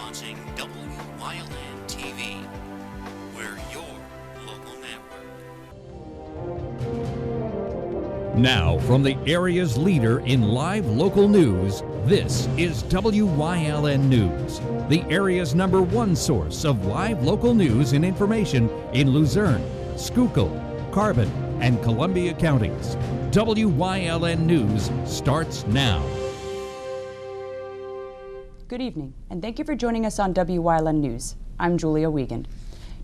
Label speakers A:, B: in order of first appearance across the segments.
A: launching Wyln TV. We're your local network.
B: Now, from the area's leader in live local news, this is Wyln News, the area's #1 source of live local news and information in Luzerne, Schuylkill, Carbon, and Columbia counties. Wyln News starts now.
C: Good evening, and thank you for joining us on Wyln News. I'm Julia Wiegand.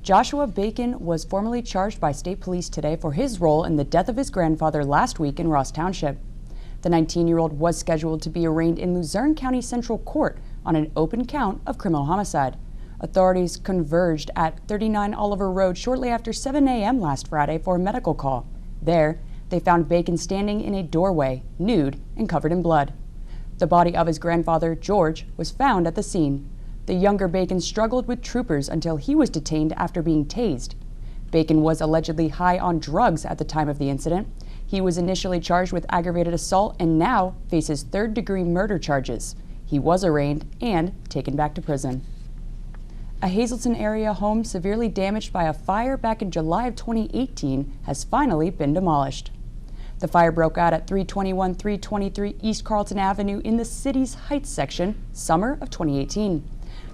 C: Joshua Bacon was formally charged by state police today for his role in the death of his grandfather last week in Ross Township. The 19-year-old was scheduled to be arraigned in Luzerne County Central Court on an open count of criminal homicide. Authorities converged at 39 Oliver Road shortly after 7 a.m. last Friday for a medical call. There, they found Bacon standing in a doorway, nude and covered in blood. The body of his grandfather, George, was found at the scene. The younger Bacon struggled with troopers until he was detained after being tased. Bacon was allegedly high on drugs at the time of the incident. He was initially charged with aggravated assault and now faces third-degree murder charges. He was arraigned and taken back to prison. A Hazleton area home severely damaged by a fire back in July of 2018 has finally been demolished. The fire broke out at 321-323 East Carlton Avenue in the city's Heights section, summer of 2018.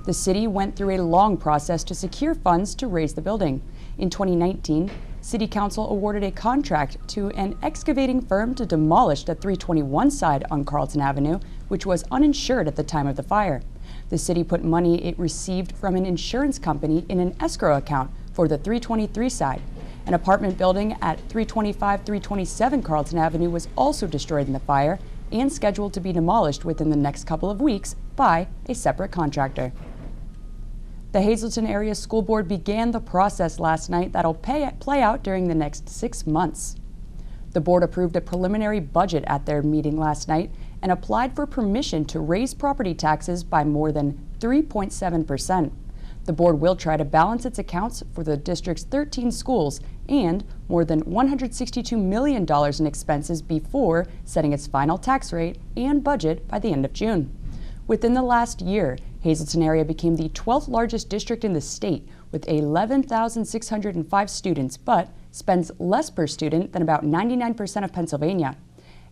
C: The city went through a long process to secure funds to raise the building. In 2019, City Council awarded a contract to an excavating firm to demolish the 321 side on Carlton Avenue, which was uninsured at the time of the fire. The city put money it received from an insurance company in an escrow account for the 323 side. An apartment building at 325-327 Carlton Avenue was also destroyed in the fire and scheduled to be demolished within the next couple of weeks by a separate contractor. The Hazleton Area School Board began the process last night that'll play out during the next 6 months. The board approved a preliminary budget at their meeting last night and applied for permission to raise property taxes by more than 3.7%. The board will try to balance its accounts for the district's 13 schools and more than $162 million in expenses before setting its final tax rate and budget by the end of June. Within the last year, Hazleton area became the 12th largest district in the state with 11,605 students, but spends less per student than about 99% of Pennsylvania.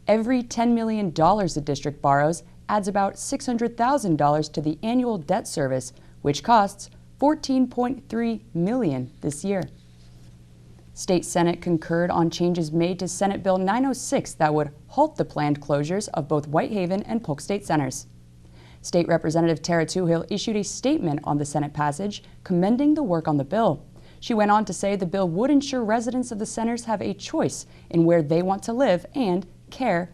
C: Every $10 million the district borrows adds about $600,000 to the annual debt service, which costs $14.3 million this year. State Senate concurred on changes made to Senate Bill 906 that would halt the planned closures of both Whitehaven and Polk State Centers. State Representative Tara Toohill issued a statement on the Senate passage, commending the work on the bill. She went on to say the bill would ensure residents of the centers have a choice in where they want to live and care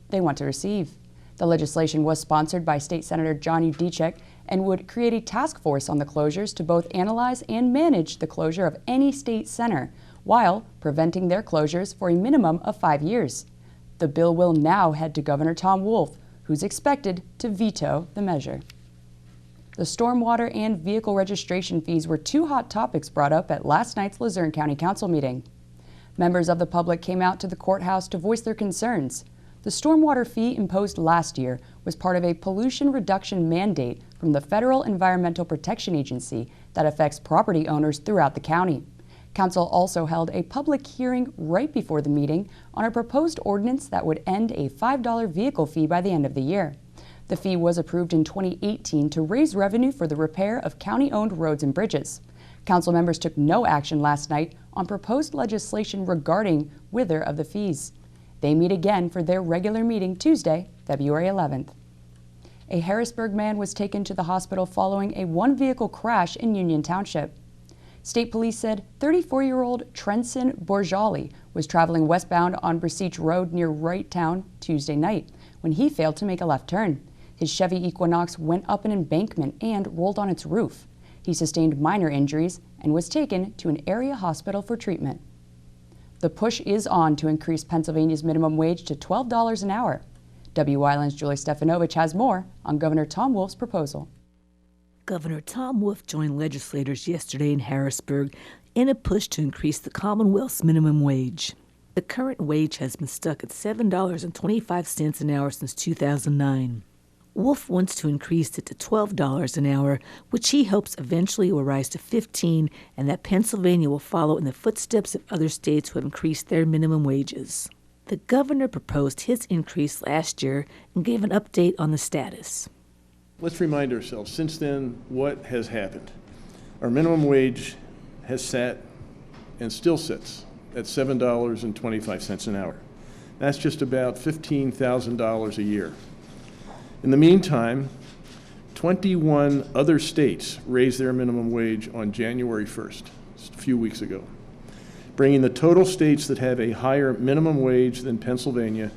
C: they want to receive. The legislation was sponsored by State Senator John Udicek and would create a task force on the closures to both analyze and manage the closure of any state center, while preventing their closures for a minimum of 5 years. The bill will now head to Governor Tom Wolf, who's expected to veto the measure. The stormwater and vehicle registration fees were two hot topics brought up at last night's Luzerne County Council meeting. Members of the public came out to the courthouse to voice their concerns. The stormwater fee imposed last year was part of a pollution reduction mandate from the Federal Environmental Protection Agency that affects property owners throughout the county. Council also held a public hearing right before the meeting on a proposed ordinance that would end a $5 vehicle fee by the end of the year. The fee was approved in 2018 to raise revenue for the repair of county-owned roads and bridges. Council members took no action last night on proposed legislation regarding wither of the fees. They meet again for their regular meeting Tuesday, February 11th. A Harrisburg man was taken to the hospital following a one-vehicle crash in Union Township. State police said 34-year-old Trenson Borjali was traveling westbound on Brecich Road near Wrighttown Tuesday night when he failed to make a left turn. His Chevy Equinox went up an embankment and rolled on its roof. He sustained minor injuries and was taken to an area hospital for treatment. The push is on to increase Pennsylvania's minimum wage to $12 an hour. Wyln's Julie Stefanovich has more on Governor Tom Wolf's proposal.
D: Governor Tom Wolf joined legislators yesterday in Harrisburg in a push to increase the Commonwealth's minimum wage. The current wage has been stuck at $7.25 an hour since 2009. Wolf wants to increase it to $12 an hour, which he hopes eventually will rise to $15, and that Pennsylvania will follow in the footsteps of other states who have increased their minimum wages. The governor proposed his increase last year and gave an update on the status.
E: Let's remind ourselves, since then, what has happened? Our minimum wage has sat and still sits at $7.25 an hour. That's just about $15,000 a year. In the meantime, 21 other states raised their minimum wage on January 1st, just a few weeks ago, bringing the total states that have a higher minimum wage than Pennsylvania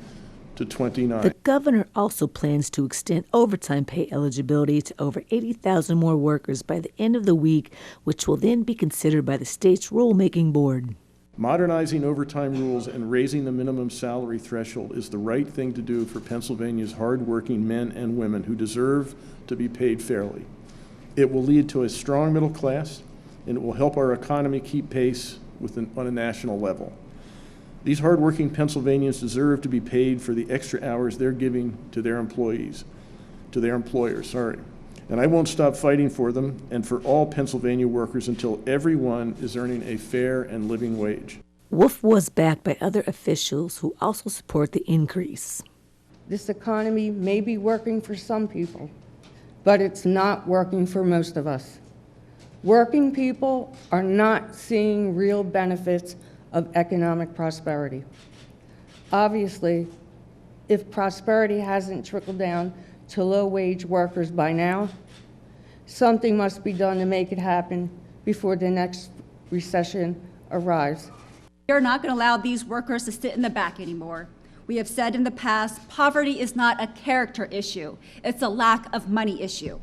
E: to 29.
D: The governor also plans to extend overtime pay eligibility to over 80,000 more workers by the end of the week, which will then be considered by the state's rulemaking board.
E: Modernizing overtime rules and raising the minimum salary threshold is the right thing to do for Pennsylvania's hardworking men and women who deserve to be paid fairly. It will lead to a strong middle class, and it will help our economy keep pace on a national level. These hardworking Pennsylvanians deserve to be paid for the extra hours they're giving to their employers. And I won't stop fighting for them and for all Pennsylvania workers until everyone is earning a fair and living wage.
D: Wolf was backed by other officials who also support the increase.
F: This economy may be working for some people, but it's not working for most of us. Working people are not seeing real benefits of economic prosperity. Obviously, if prosperity hasn't trickled down to low-wage workers by now, something must be done to make it happen before the next recession arrives.
G: We are not going to allow these workers to sit in the back anymore. We have said in the past, poverty is not a character issue. It's a lack of money issue.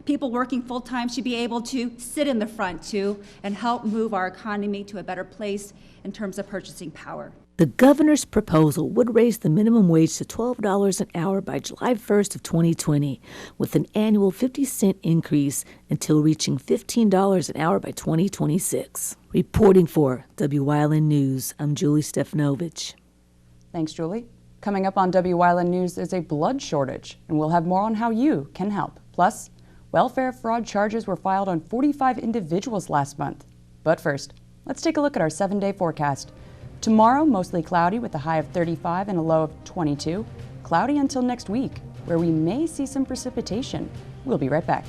G: People working full-time should be able to sit in the front, too, and help move our economy to a better place in terms of purchasing power.
D: The governor's proposal would raise the minimum wage to $12 an hour by July 1st of 2020, with an annual 50-cent increase until reaching $15 an hour by 2026. Reporting for Wyln News, I'm Julie Stefanovic.
C: Thanks, Julie. Coming up on Wyln News is a blood shortage, and we'll have more on how you can help. Plus, welfare fraud charges were filed on 45 individuals last month. But first, let's take a look at our 7-day forecast. Tomorrow, mostly cloudy with a high of 35 and a low of 22. Cloudy until next week, where we may see some precipitation. We'll be right back.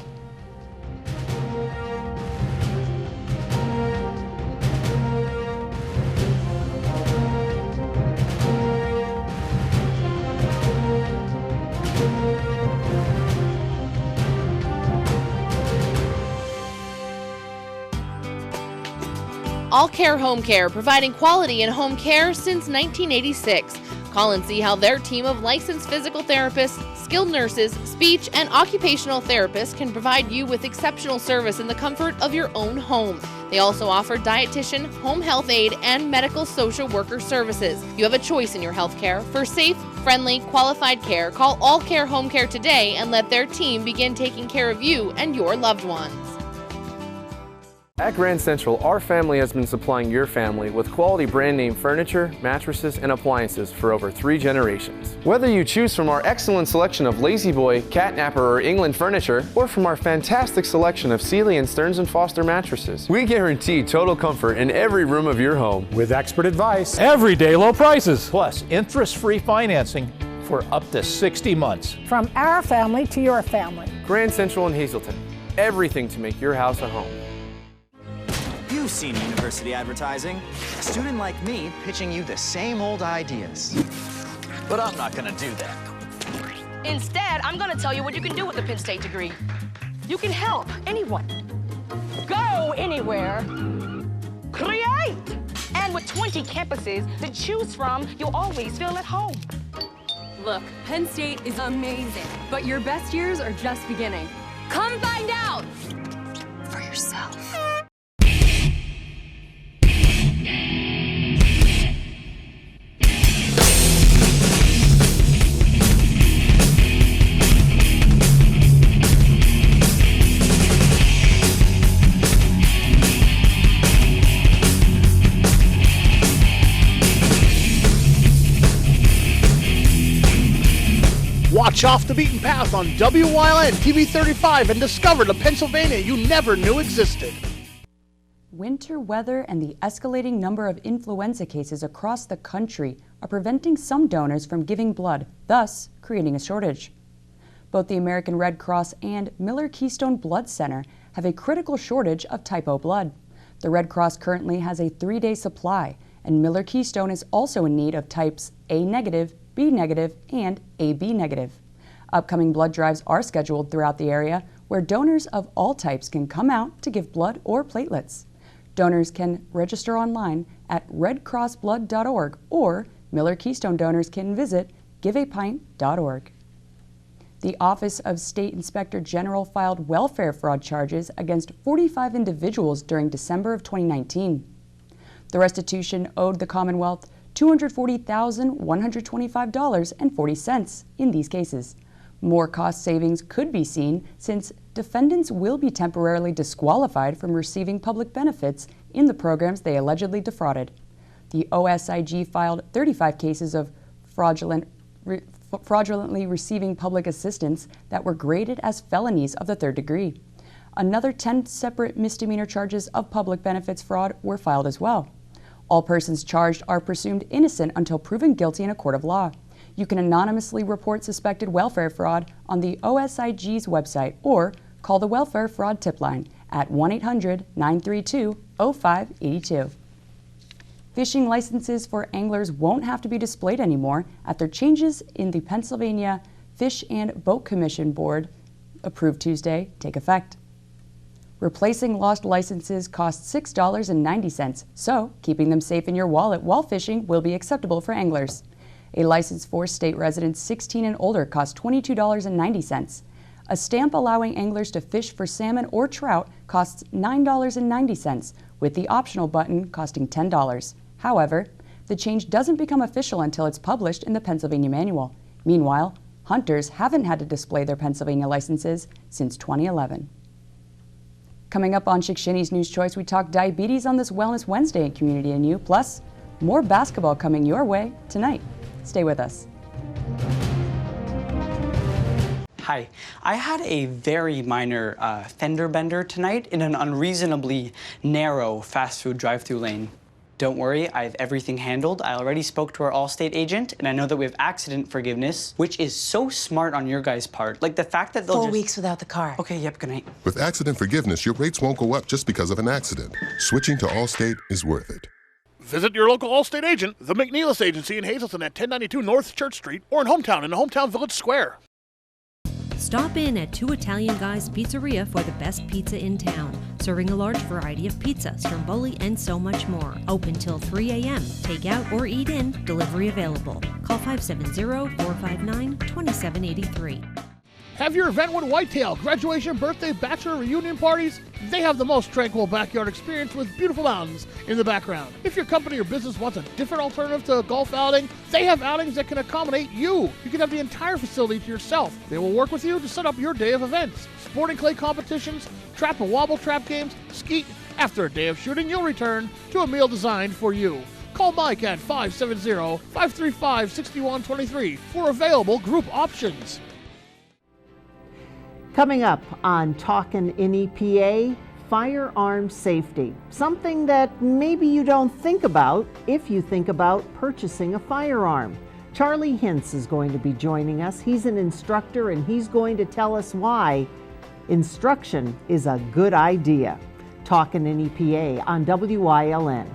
H: All Care Home Care, providing quality in home care since 1986. Call and see how their team of licensed physical therapists, skilled nurses, speech, and occupational therapists can provide you with exceptional service in the comfort of your own home. They also offer dietitian, home health aide, and medical social worker services. You have a choice in your health care. For safe, friendly, qualified care, call All Care Home Care today and let their team begin taking care of you and your loved ones.
I: At Grand Central, our family has been supplying your family with quality brand name furniture, mattresses, and appliances for over 3 generations. Whether you choose from our excellent selection of Lazy Boy, Catnapper, or England furniture, or from our fantastic selection of Sealy and Stearns & Foster mattresses, we guarantee total comfort in every room of your home.
J: With expert advice, everyday low prices, plus interest-free financing for up to 60 months.
K: From our family to your family.
I: Grand Central in Hazleton, everything to make your house a home.
L: You've seen university advertising. A student like me pitching you the same old ideas. But I'm not gonna do that.
M: Instead, I'm gonna tell you what you can do with a Penn State degree. You can help anyone. Go anywhere. Create! And with 20 campuses to choose from, you'll always feel at home.
N: Look, Penn State is amazing, but your best years are just beginning. Come find out for yourself.
J: Watch
O: Reach off the beaten path on WYLN TV 35 and discover the Pennsylvania you never knew existed.
C: Winter weather and the escalating number of influenza cases across the country are preventing some donors from giving blood, thus creating a shortage. Both the American Red Cross and Miller Keystone Blood Center have a critical shortage of type O blood. The Red Cross currently has a 3-day supply, and Miller Keystone is also in need of types A negative, B negative, and AB negative. Upcoming blood drives are scheduled throughout the area, where donors of all types can come out to give blood or platelets. Donors can register online at redcrossblood.org, or Miller Keystone donors can visit giveapint.org. The Office of State Inspector General filed welfare fraud charges against 45 individuals during December of 2019. The restitution owed the Commonwealth $240,125.40 in these cases. More cost savings could be seen since defendants will be temporarily disqualified from receiving public benefits in the programs they allegedly defrauded. The OSIG filed 35 cases of fraudulently receiving public assistance that were graded as felonies of the 3rd degree. Another 10 separate misdemeanor charges of public benefits fraud were filed as well. All persons charged are presumed innocent until proven guilty in a court of law. You can anonymously report suspected welfare fraud on the OSIG's website or call the Welfare Fraud Tip Line at 1-800-932-0582. Fishing licenses for anglers won't have to be displayed anymore after changes in the Pennsylvania Fish and Boat Commission Board, approved Tuesday, take effect. Replacing lost licenses costs $6.90, so keeping them safe in your wallet while fishing will be acceptable for anglers. A license for state residents 16 and older costs $22.90. A stamp allowing anglers to fish for salmon or trout costs $9.90, with the optional button costing $10. However, the change doesn't become official until it's published in the Pennsylvania Manual. Meanwhile, hunters haven't had to display their Pennsylvania licenses since 2011. Coming up on Shikshini's News Choice, we talk diabetes on this Wellness Wednesday in Community and You, plus more basketball coming your way tonight. Stay with us.
P: Hi, I had a very minor fender bender tonight in an unreasonably narrow fast food drive-thru lane. Don't worry, I have everything handled. I already spoke to our Allstate agent, and I know that we have accident forgiveness, which is so smart on your guys' part. Like the fact that they'll
Q: 4 weeks without the car.
P: Okay, yep, good night.
R: With accident forgiveness, your rates won't go up just because of an accident. Switching to Allstate is worth it.
O: Visit your local Allstate agent, the McNeilis Agency in Hazleton at 1092 North Church Street, or in the Hometown Village Square.
S: Stop in at Two Italian Guys Pizzeria for the best pizza in town, serving a large variety of pizzas, stromboli, and so much more. Open till 3 a.m. Take out or eat in, delivery available. Call 570-459-2783.
O: Have your event with Whitetail, graduation, birthday, bachelor, reunion parties? They have the most tranquil backyard experience with beautiful mountains in the background. If your company or business wants a different alternative to a golf outing, they have outings that can accommodate you. You can have the entire facility to yourself. They will work with you to set up your day of events. Sporting clay competitions, trap and wobble trap games, skeet. After a day of shooting, you'll return to a meal designed for you. Call Mike at 570-535-6123 for available group options.
T: Coming up on Talkin' NEPA, firearm safety. Something that maybe you don't think about if you think about purchasing a firearm. Charlie Hintz is going to be joining us. He's an instructor and he's going to tell us why instruction is a good idea. Talkin' NEPA on WYLN.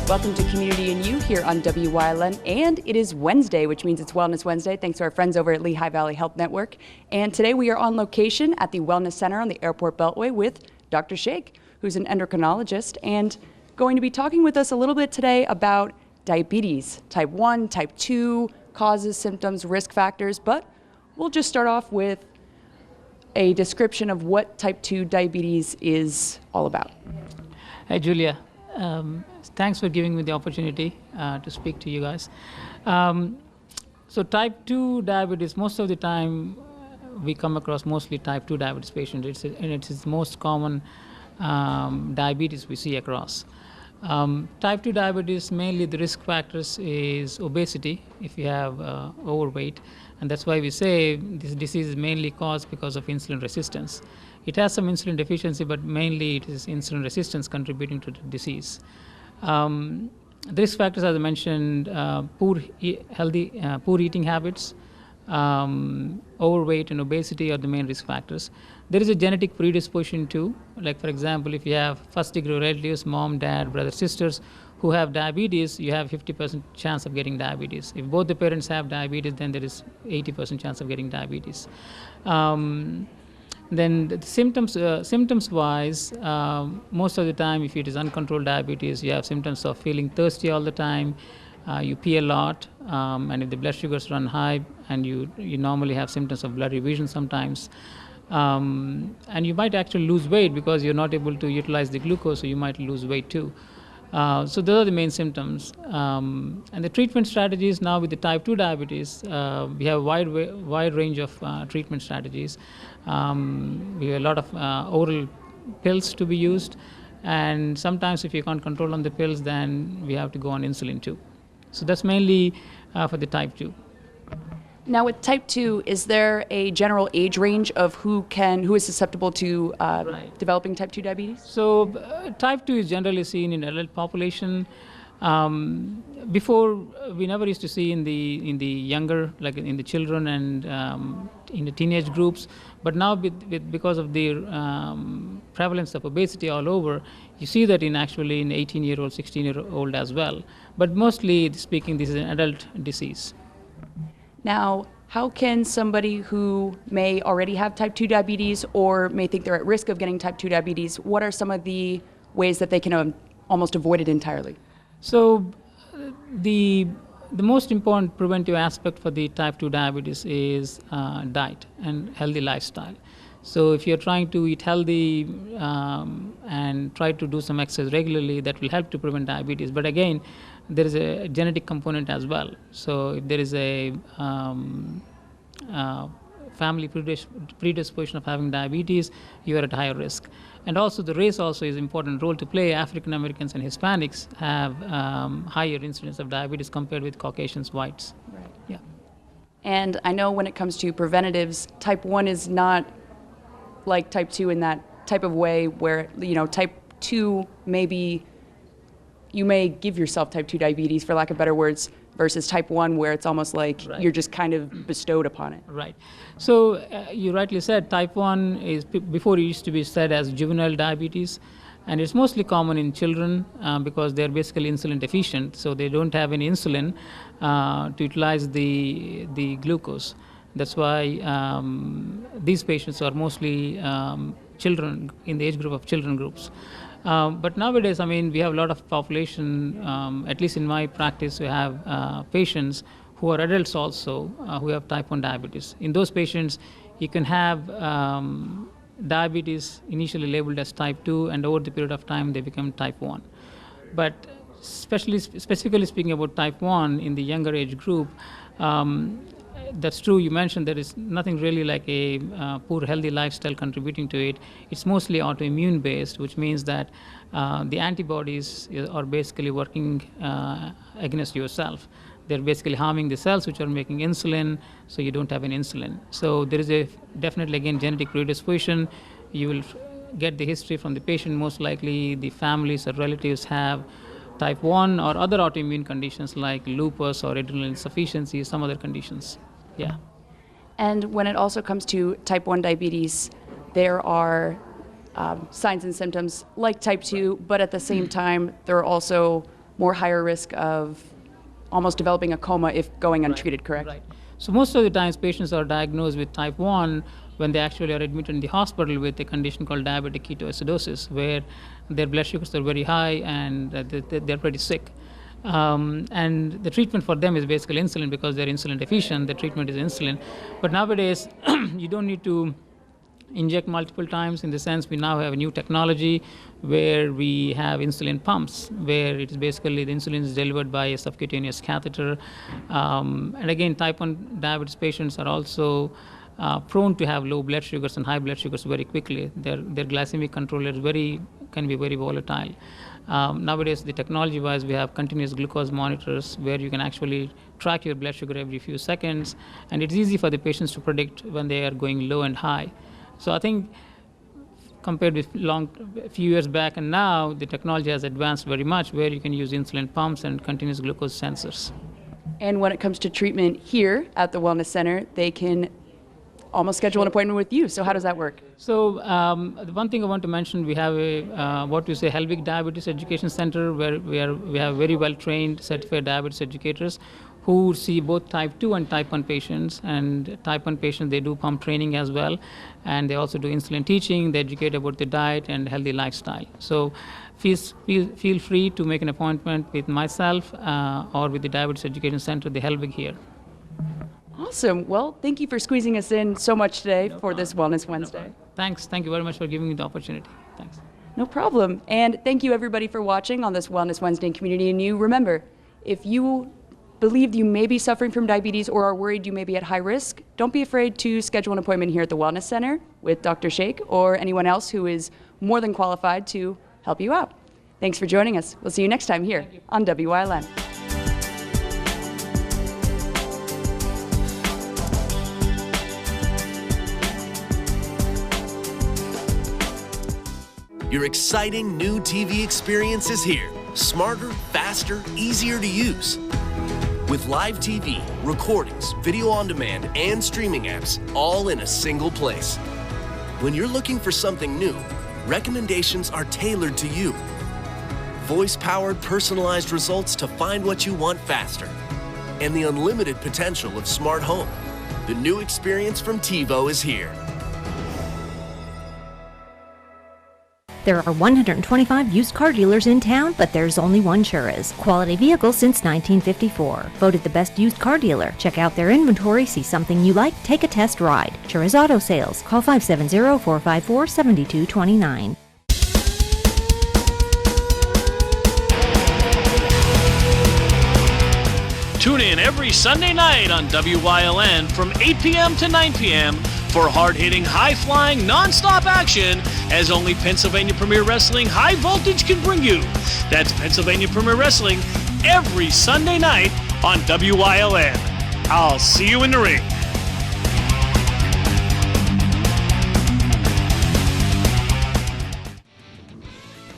C: Welcome to Community and You here on WYLN, and it is Wednesday, which means it's Wellness Wednesday, thanks to our friends over at Lehigh Valley Health Network. And today we are on location at the Wellness Center on the Airport Beltway with Dr. Sheikh, who's an endocrinologist, and going to be talking with us a little bit today about diabetes, type 1, type 2, causes, symptoms, risk factors, but we'll just start off with a description of what type 2 diabetes is all about.
Q: Hi, Julia. Thanks for giving me the opportunity to speak to you guys. So type 2 diabetes, most of the time we come across mostly type 2 diabetes patients, and it's the most common diabetes we see across. Type 2 diabetes, mainly the risk factors is obesity, if you have overweight, and that's why we say this disease is mainly caused because of insulin resistance. It has some insulin deficiency, but mainly it is insulin resistance contributing to the disease. The risk factors, as I mentioned, poor eating habits, overweight and obesity are the main risk factors. There is a genetic predisposition too. Like for example, if you have first-degree relatives, mom, dad, brothers, sisters, who have diabetes, you have 50% chance of getting diabetes. If both the parents have diabetes, then there is 80% chance of getting diabetes. Then the symptoms-wise, most of the time, if it is uncontrolled diabetes, you have symptoms of feeling thirsty all the time, you pee a lot, and if the blood sugars run high, and you normally have symptoms of blurry vision sometimes. And you might actually lose weight because you're not able to utilize the glucose, so you might lose weight too. So those are the main symptoms. And the treatment strategies now with the type 2 diabetes, we have a wide range of treatment strategies. We have a lot of oral pills to be used, and sometimes if you can't control on the pills, then we have to go on insulin too. So that's mainly for the type 2.
C: Now with type 2, is there a general age range of who is susceptible to developing type 2 diabetes?
Q: So type 2 is generally seen in adult population. Before, we never used to see in the younger, like in the children and in the teenage groups, but now because of the prevalence of obesity all over, you see that in 18-year-old, 16-year-old as well. But mostly speaking, this is an adult disease.
C: Now, how can somebody who may already have type 2 diabetes or may think they're at risk of getting type 2 diabetes, what are some of the ways that they can almost avoid it entirely?
Q: So the most important preventive aspect for the type 2 diabetes is diet and healthy lifestyle. So if you're trying to eat healthy and try to do some exercise regularly, that will help to prevent diabetes. But again, there is a genetic component as well. So if there is a family predisposition of having diabetes, you are at higher risk. And also the race also is an important role to play. African Americans and Hispanics have higher incidence of diabetes compared with Caucasians, whites.
C: Right.
Q: Yeah.
C: And I know when it comes to preventatives, type 1 is not like type 2 in that type of way where, type 2 maybe you may give yourself type 2 diabetes, for lack of better words, versus type 1 where it's almost like you're just kind of bestowed upon it.
Q: Right. So you rightly said type 1 is, before it used to be said as juvenile diabetes, and it's mostly common in children because they're basically insulin deficient, so they don't have any insulin to utilize the glucose. That's why these patients are mostly children, in the age group of children groups. But nowadays, we have a lot of population, at least in my practice, we have patients who are adults also who have type 1 diabetes. In those patients, you can have diabetes initially labeled as type 2, and over the period of time, they become type 1. But specifically speaking about type 1 in the younger age group, that's true. You mentioned there is nothing really like a poor healthy lifestyle contributing to it. It's mostly autoimmune based, which means that the antibodies are basically working against yourself. They're basically harming the cells which are making insulin, so you don't have an insulin. So there is a definitely, again, genetic predisposition. You will get the history from the patient. Most likely the families or relatives have type 1 or other autoimmune conditions like lupus or adrenal insufficiency, some other conditions. Yeah.
C: And when it also comes to type 1 diabetes, there are signs and symptoms like type 2, but at the same time, there are also more higher risk of almost developing a coma if going untreated, correct?
Q: Right. So most of the times patients are diagnosed with type 1 when they actually are admitted in the hospital with a condition called diabetic ketoacidosis, where their blood sugars are very high and they're pretty sick. And the treatment for them is basically insulin because they're insulin deficient. The treatment is insulin. But nowadays, you don't need to inject multiple times. In the sense, we now have a new technology where we have insulin pumps, where it is basically the insulin is delivered by a subcutaneous catheter. And again, type 1 diabetes patients are also prone to have low blood sugars and high blood sugars very quickly. Their glycemic control is can be very volatile. Nowadays, the technology-wise, we have continuous glucose monitors where you can actually track your blood sugar every few seconds, and it's easy for the patients to predict when they are going low and high. So I think compared with a few years back and now, the technology has advanced very much where you can use insulin pumps and continuous glucose sensors.
C: And when it comes to treatment here at the Wellness Center, they can almost schedule an appointment with you. So how does that work?
Q: So the one thing I want to mention, we have a what we say Helbig Diabetes Education Center where we have very well-trained certified diabetes educators who see both type 2 and type 1 patients. And type 1 patients, they do pump training as well. And they also do insulin teaching, they educate about the diet and healthy lifestyle. So feel free to make an appointment with myself or with the Diabetes Education Center, the Helbig here.
C: Awesome. Well, thank you for squeezing us in so much today for this Wellness Wednesday.
Q: Thanks. Thank you very much for giving me the opportunity. Thanks.
C: No problem. And thank you everybody for watching on this Wellness Wednesday in Community and You. Remember, if you believe you may be suffering from diabetes or are worried you may be at high risk, don't be afraid to schedule an appointment here at the Wellness Center with Dr. Sheikh or anyone else who is more than qualified to help you out. Thanks for joining us. We'll see you next time here on WYLN.
A: Your exciting new TV experience is here. Smarter, faster, easier to use. With live TV, recordings, video on demand, and streaming apps, all in a single place. When you're looking for something new, recommendations are tailored to you. Voice-powered, personalized results to find what you want faster. And the unlimited potential of smart home. The new experience from TiVo is here.
S: There are 125 used car dealers in town, but there's only one Churras. Quality vehicles since 1954. Voted the best used car dealer. Check out their inventory, see something you like, take a test ride. Churras Auto Sales. Call 570-454-7229.
U: Tune in every Sunday night on WYLN from 8 p.m. to 9 p.m. for hard-hitting, high-flying, non-stop action as only Pennsylvania Premier Wrestling High Voltage can bring you. That's Pennsylvania Premier Wrestling every Sunday night on WYLN. I'll see you in the ring.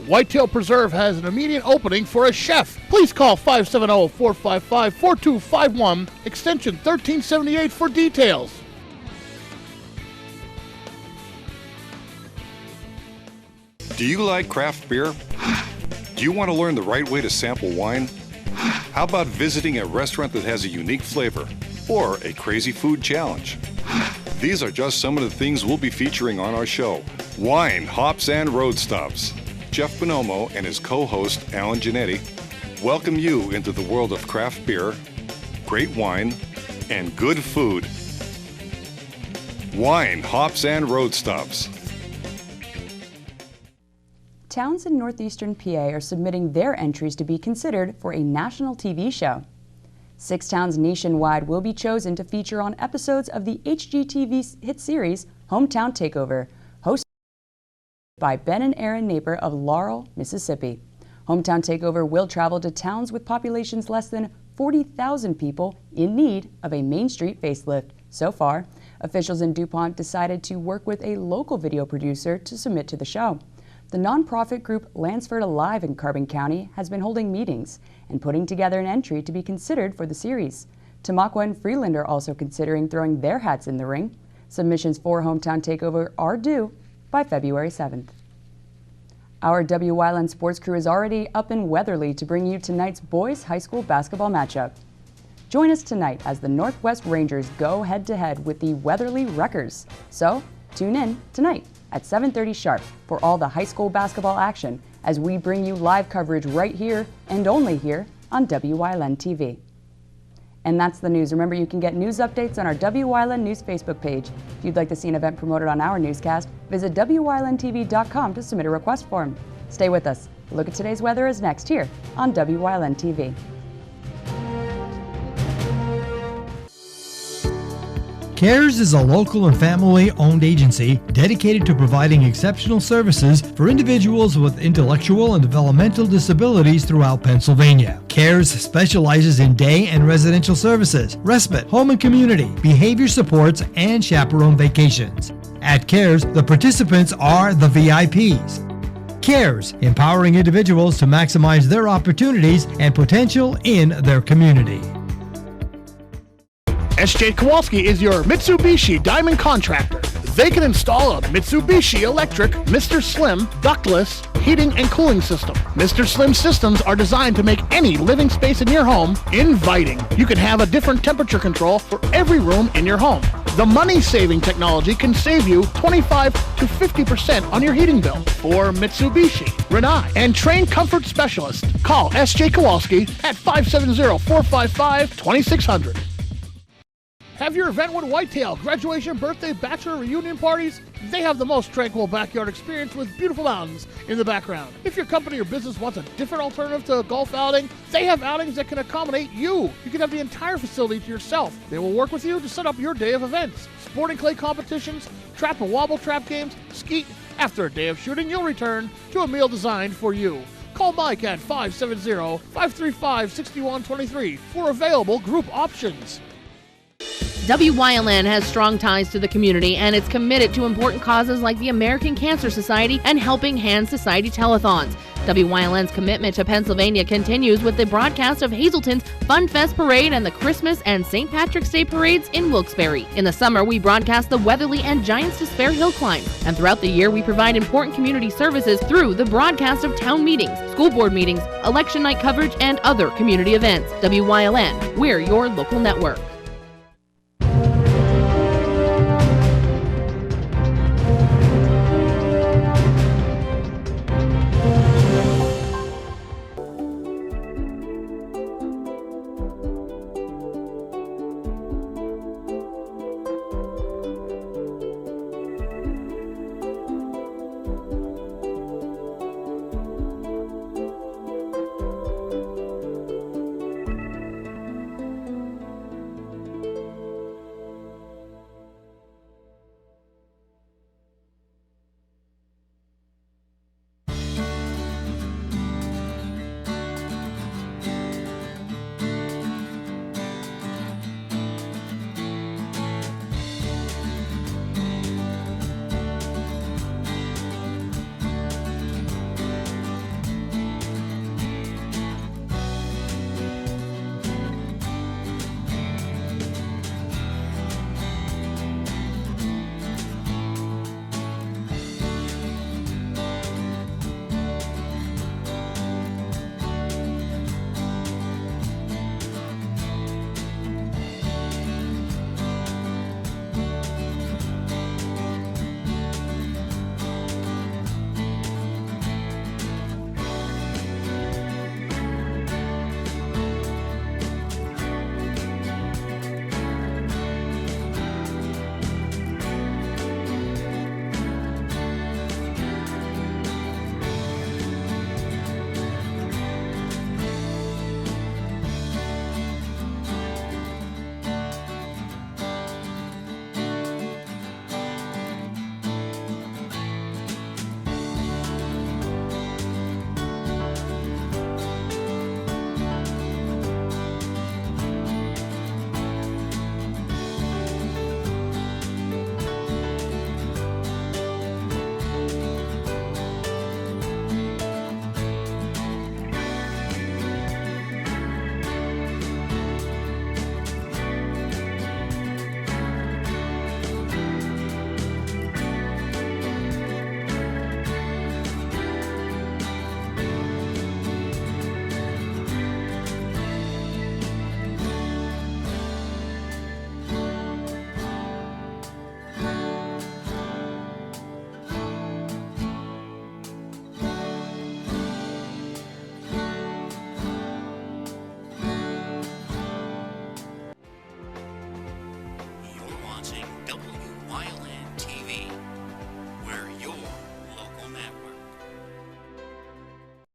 O: Whitetail Preserve has an immediate opening for a chef. Please call 570-455-4251, extension 1378 for details.
V: Do you like craft beer? Do you want to learn the right way to sample wine? How about visiting a restaurant that has a unique flavor or a crazy food challenge? These are just some of the things we'll be featuring on our show. Wine, Hops, and Road Stops. Jeff Bonomo and his co-host, Alan Giannetti, welcome you into the world of craft beer, great wine, and good food. Wine, Hops, and Road Stops.
C: Towns in northeastern PA are submitting their entries to be considered for a national TV show. 6 towns nationwide will be chosen to feature on episodes of the HGTV hit series Hometown Takeover, hosted by Ben and Erin Naper of Laurel, Mississippi. Hometown Takeover will travel to towns with populations less than 40,000 people in need of a Main Street facelift. So far, officials in DuPont decided to work with a local video producer to submit to the show. The nonprofit group Lansford Alive in Carbon County has been holding meetings and putting together an entry to be considered for the series. Tamaqua and Freeland are also considering throwing their hats in the ring. Submissions for Hometown Takeover are due by February 7th. Our WYLN sports crew is already up in Weatherly to bring you tonight's boys high school basketball matchup. Join us tonight as the Northwest Rangers go head-to-head with the Weatherly Wreckers. So, tune in tonight at 7:30 sharp for all the high school basketball action as we bring you live coverage right here and only here on WYLN TV. And that's the news. Remember, you can get news updates on our WYLN News Facebook page. If you'd like to see an event promoted on our newscast, visit WYLNTV.com to submit a request form. Stay with us. A look at today's weather is next here on WYLN TV.
B: CARES is a local and family-owned agency dedicated to providing exceptional services for individuals with intellectual and developmental disabilities throughout Pennsylvania. CARES specializes in day and residential services, respite, home and community, behavior supports, and chaperone vacations. At CARES, the participants are the VIPs. CARES, empowering individuals to maximize their opportunities and potential in their community.
O: SJ Kowalski is your Mitsubishi Diamond contractor. They can install a Mitsubishi electric Mr. Slim ductless heating and cooling system. Mr. Slim systems are designed to make any living space in your home inviting. You can have a different temperature control for every room in your home. The money-saving technology can save you 25 to 50% on your heating bill. For Mitsubishi, Renai, and trained comfort specialists, call SJ Kowalski at 570-455-2600. Have your Eventwood Whitetail graduation, birthday, bachelor, reunion parties? They have the most tranquil backyard experience with beautiful mountains in the background. If your company or business wants a different alternative to a golf outing, they have outings that can accommodate you. You can have the entire facility to yourself. They will work with you to set up your day of events. Sporting clay competitions, trap and wobble trap games, skeet. After a day of shooting, you'll return to a meal designed for you. Call Mike at 570-535-6123 for available group options.
H: WYLN has strong ties to the community and it's committed to important causes like the American Cancer Society and Helping Hands Society telethons. WYLN's commitment to Pennsylvania continues with the broadcast of Hazelton's Fun Fest Parade and the Christmas and St. Patrick's Day parades in Wilkes-Barre. In the summer, we broadcast the Weatherly and Giants Despair Hill Climb. And throughout the year, we provide important community services through the broadcast of town meetings, school board meetings, election night coverage, and other community events. WYLN, we're your local network.